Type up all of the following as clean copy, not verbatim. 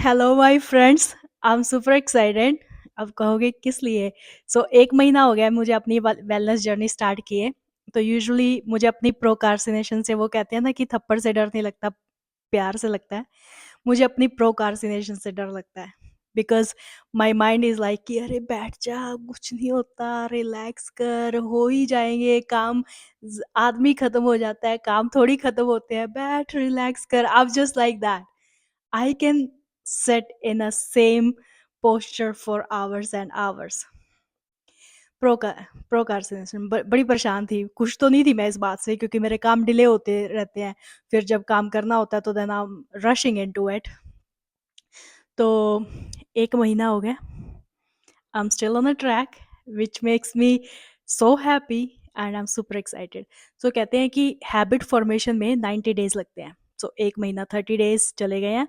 Hello my friends, I am super excited. अब कहोगे किस लिए? सो 1 महीना हो गया है मुझे अपनी वेलनेस जर्नी स्टार्ट किए। तो यूजुअली मुझे अपनी प्रोक्रास्टिनेशन से, वो कहते हैं ना कि थप्पड़ से डर नहीं लगता, प्यार से लगता है। मुझे अपनी प्रोक्रास्टिनेशन से डर लगता है। Because my mind is like कि अरे बैठ जा, कुछ नहीं होता, रिलैक्स कर, हो ही जाएँगे काम। आदमी खत्म हो जाता है, काम थोड़ी खत्म होते हैं, बैठ रिलैक्स कर। आई am just like that. I can sit in a same posture for hours and hours. प्रोका प्रोक्रास्टिनेशन बड़ी परेशान थी। खुश तो नहीं थी मैं इस बात से, क्योंकि मेरे काम डिले होते रहते हैं। फिर जब काम करना होता है तो then I am rushing into it. तो 1 महीना हो गया। I am still on a track which makes me so happy and I am super excited. So कहते हैं कि हैबिट फॉर्मेशन में 90 डेज़ लगते हैं। सो 1 महीना 30 डेज़ चले गए हैं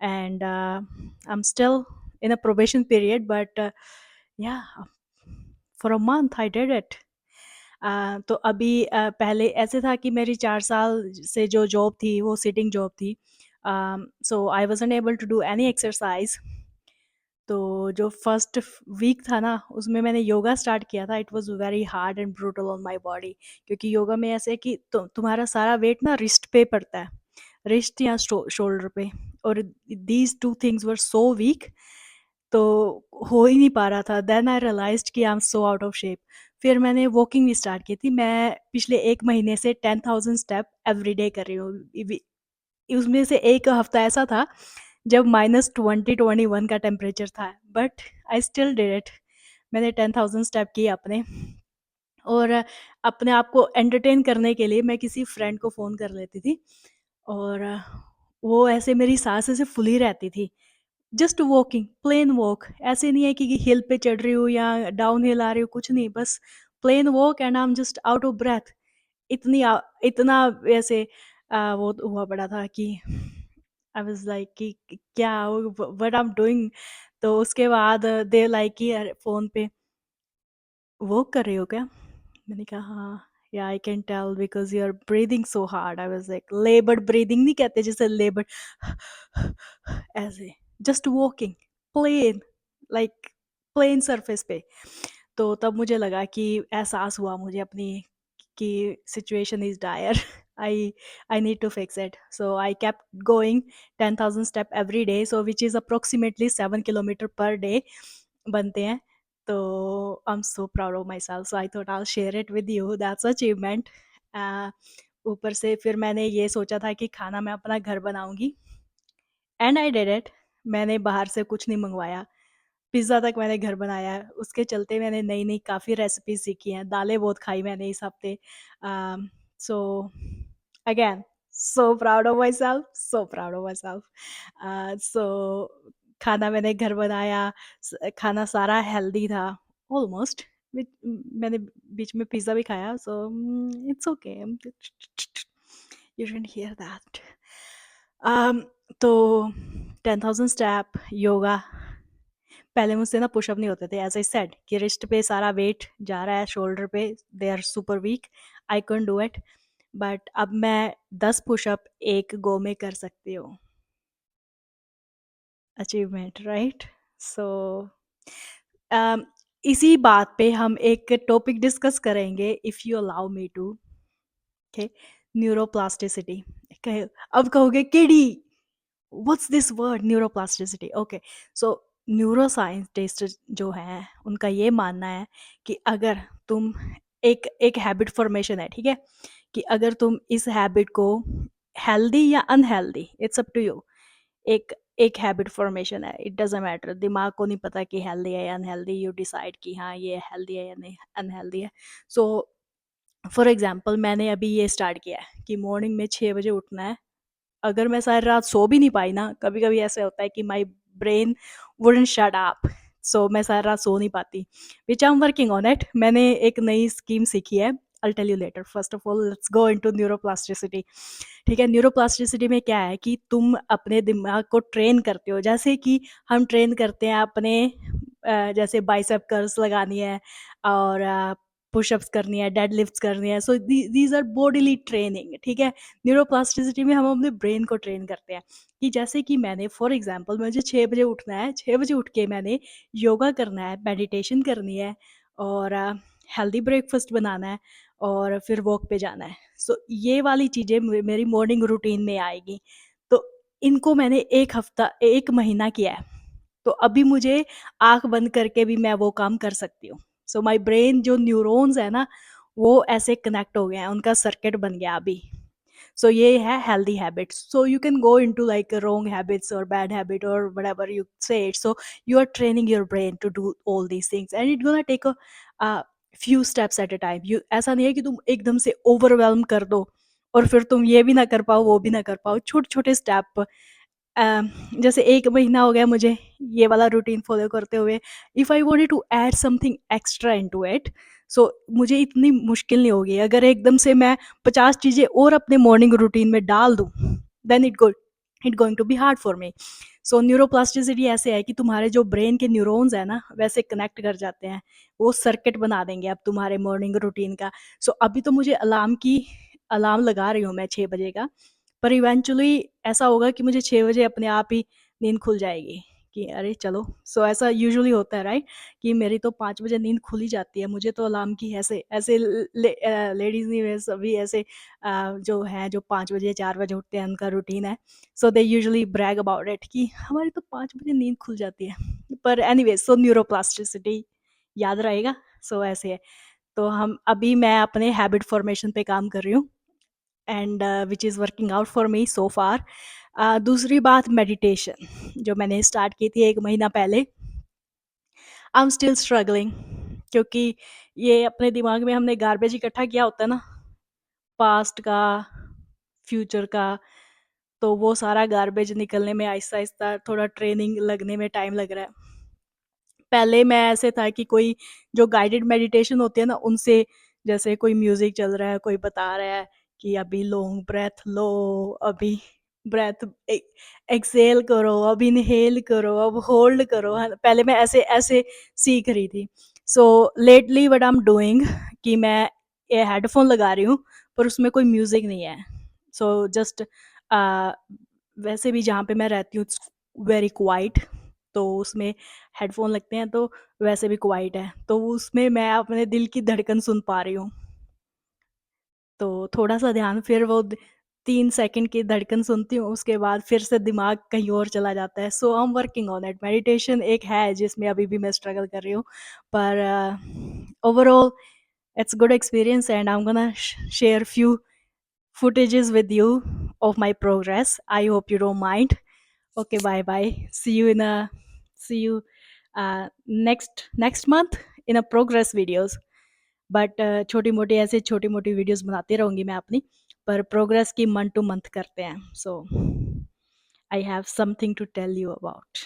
and I am still in a probation period, but yeah, for a month I did it. तो अभी पहले ऐसे था कि मेरी 4 साल से जो जॉब थी वो सिटिंग जॉब थी। So I wasn't able to do any exercise. तो जो फर्स्ट वीक था ना, उसमें मैंने योगा स्टार्ट किया था। It was very hard and brutal on my body, क्योंकि योगा में ऐसे है कि तुम्हारा सारा वेट ना रिस्ट पे पड़ता है, रिस्ट या शोल्डर पे। और these two things were so weak, तो हो ही नहीं पा रहा था। देन आई रियलाइज्ड कि आई am so out of shape. फिर मैंने वॉकिंग भी स्टार्ट की थी। मैं पिछले 1 महीने से 10,000 स्टेप एवरी डे कर रही हूँ। उसमें से 1 हफ्ता ऐसा था जब -20-21 का टेम्परेचर था, but I still did it. मैंने 10,000 स्टेप किए अपने। और अपने आप को एंटरटेन करने के लिए मैं किसी फ्रेंड को फ़ोन कर लेती थी, और वो ऐसे मेरी साँस ऐसे फूली रहती थी। जस्ट वॉकिंग, प्लेन वॉक, ऐसे नहीं है कि हिल पे चढ़ रही हूँ या डाउन हिल आ रही हूँ, कुछ नहीं, बस plain walk and I am just out of breath. इतना वैसे वो हुआ पड़ा था कि आई वाज़ लाइक कि क्या व्हाट आई एम डूइंग? तो उसके बाद दे लाइक कि अरे फ़ोन पे वर्क कर रही हो क्या? मैंने कहा हाँ। Yeah I can tell because you are breathing so hard. I was like laboured breathing नहीं कहते, जैसे लेबर्ड ऐसे, just walking, plain, like plain surface पे। तो तब मुझे लगा कि एहसास हुआ मुझे अपनी कि situation is dire. I I need to fix it. So I kept going 10,000 step every day, so which is approximately 7 kilometre पर डे बनते हैं। तो I am so proud of myself, so I thought I will share it with you, that's achievement. ऊपर से फिर मैंने ये सोचा था कि खाना मैं अपना घर बनाऊंगी, एंड आई डिड इट। मैंने बाहर से कुछ नहीं मंगवाया, पिज़्ज़ा तक मैंने घर बनाया है। उसके चलते मैंने नई नई काफ़ी रेसिपीज सीखी हैं, दालें बहुत खाई मैंने इस हफ्ते। So again, so proud of myself, so proud of myself. So खाना मैंने घर बनाया। खाना सारा हेल्दी था ऑलमोस्ट। मैंने बीच में पिज़्ज़ा भी खाया, so it's okay. You didn't here that. तो 10,000 स्टेप योगा। पहले मुझसे ना पुशअप नहीं होते थे, एज आई सेड कि रिस्ट पे सारा वेट जा रहा है, शोल्डर पे they are super weak, I can do it. But अब मैं 10 पुशअप एक गो में कर सकती हूँ। Achievement, right? सो इसी बात पे हम एक टॉपिक डिस्कस करेंगे, if you allow me to. Okay, neuroplasticity. अब कहोगे KD, what's this word neuroplasticity? Okay, so neuroscientist जो हैं उनका ये मानना है कि अगर तुम एक एक हैबिट फॉर्मेशन है, ठीक है, कि अगर तुम इस हैबिट को हेल्दी या unhealthy, it's up to you. एक एक हैबिट फॉर्मेशन है, इट डजेंट मैटर, दिमाग को नहीं पता कि हेल्दी है या अनहेल्दी, यू डिसाइड कि हाँ ये हेल्दी है या नहीं अनहेल्दी है। सो फॉर एग्जाम्पल मैंने अभी ये स्टार्ट किया है कि मॉर्निंग में 6 बजे उठना है। अगर मैं सारी रात सो भी नहीं पाई ना, कभी-कभी ऐसा होता है कि my brain wouldn't shut up, so मैं सारी रात सो नहीं पाती, which I am working on it. मैंने एक नई स्कीम सीखी है, I will tell you later. First of all let's go into neuroplasticity. ठीक है, न्यूरोप्लास्टिसिटी में क्या है कि तुम अपने दिमाग को ट्रेन करते हो, जैसे कि हम ट्रेन करते हैं अपने जैसे बाइसेप कर्ल्स लगानी है, और पुशअप्स करनी है, डेडलिफ्ट्स करनी है। सो दीज़ आर बॉडीली ट्रेनिंग, ठीक है? न्यूरोप्लास्टिसिटी में हम अपने ब्रेन को ट्रेन करते हैं कि जैसे कि मैंने फॉर एग्ज़ाम्पल मुझे 6 बजे उठना है, 6 बजे उठ के मैंने योगा करना है, मेडिटेशन करनी है और हेल्दी ब्रेकफ़ास्ट बनाना है और फिर वॉक पे जाना है। सो ये वाली चीज़ें मेरी मॉर्निंग रूटीन में आएगी। तो इनको मैंने 1 हफ़्ता 1 महीना किया है। तो अभी मुझे आँख बंद करके भी मैं वो काम कर सकती हूँ। सो माय ब्रेन जो न्यूरॉन्स है ना, वो ऐसे कनेक्ट हो गए हैं, उनका सर्किट बन गया अभी। सो ये है healthy habits. So you can go into like wrong habits और बैड हैबिट और whatever you say it. So you are training your brain to do all these things and it gonna take a, few steps at a time. You ऐसा नहीं है कि तुम एकदम से overwhelm कर दो और फिर तुम ये भी ना कर पाओ, वो भी ना कर पाओ। छोटे-छोटे स्टेप अ, जैसे 1 महीना हो गया मुझे ये वाला रूटीन फ़ॉलो करते हुए। If I wanted to add something extra into it, so मुझे इतनी मुश्किल नहीं होगी। अगर एकदम से मैं 50 चीज़ें और अपने मॉर्निंग रूटीन में डाल दूँ, then it going to be hard for me. So neuroplasticity ऐसे है कि तुम्हारे जो ब्रेन के न्यूरॉन्स हैं ना, वैसे कनेक्ट कर जाते हैं। वो सर्किट बना देंगे अब तुम्हारे मॉर्निंग रूटीन का। सो अभी तो मुझे अलार्म लगा रही हूँ मैं 6 बजे का, पर इवेंचुअली ऐसा होगा कि मुझे 6 बजे अपने आप ही नींद खुल जाएगी कि अरे चलो। सो ऐसा यूजुअली होता है राइट, कि मेरी तो 5 बजे नींद खुल ही जाती है। मुझे तो अलार्म की ऐसे ऐसे लेडीज़ नहीं, वे सभी ऐसे जो हैं जो 5 बजे 4 बजे उठते हैं, उनका रूटीन है। So they usually brag about it कि हमारी तो 5 बजे नींद खुल जाती है। पर एनीवेज़ सो न्यूरोप्लास्टिसिटी याद रहेगा। सो ऐसे है। तो हम अभी मैं अपने हैबिट फॉर्मेशन पे काम कर रही हूँ and which is working out for me so far. दूसरी बात मेडिटेशन जो मैंने स्टार्ट की थी 1 महीना पहले, आई एम स्टिल स्ट्रगलिंग, क्योंकि ये अपने दिमाग में हमने गार्बेज इकट्ठा किया होता है ना, पास्ट का, फ्यूचर का, तो वो सारा गार्बेज निकलने में आहिस्ता-आहिस्ता थोड़ा ट्रेनिंग लगने में टाइम लग रहा है। पहले मैं ऐसे था कि कोई जो गाइडेड मेडिटेशन होती है ना, उनसे जैसे कोई म्यूजिक चल रहा है, कोई बता रहा है कि अभी लॉन्ग ब्रेथ लो, अभी ब्रेथ एक्सेल करो, अब इनहेल करो, अब होल्ड करो, है ना? पहले मैं ऐसे ऐसे सीख रही थी। So lately what I am doing कि मैं ये हेडफोन लगा रही हूँ, पर उसमें कोई म्यूजिक नहीं है। सो जस्ट वैसे भी जहाँ पे मैं रहती हूँ इट्स वेरी क्वाइट, तो उसमें हेडफ़ोन लगते हैं तो वैसे भी क्वाइट है, तो उसमें मैं अपने दिल की धड़कन सुन पा रही हूँ। तो थोड़ा-सा ध्यान, फिर वो 3 सेकंड की धड़कन सुनती हूँ, उसके बाद फिर से दिमाग कहीं और चला जाता है। So I am working on it. Meditation एक है जिसमें अभी भी मैं स्ट्रगल कर रही हूँ, पर overall it's good experience and I am gonna share few footages with you of my progress. I hope you don't mind. Okay, bye bye. See you next month in a progress videos. But छोटी मोटी ऐसे छोटी मोटी videos बनाती रहूँगी मैं अपनी, पर प्रोग्रेस की मंथ टू मंथ करते हैं। So I have something to tell you about.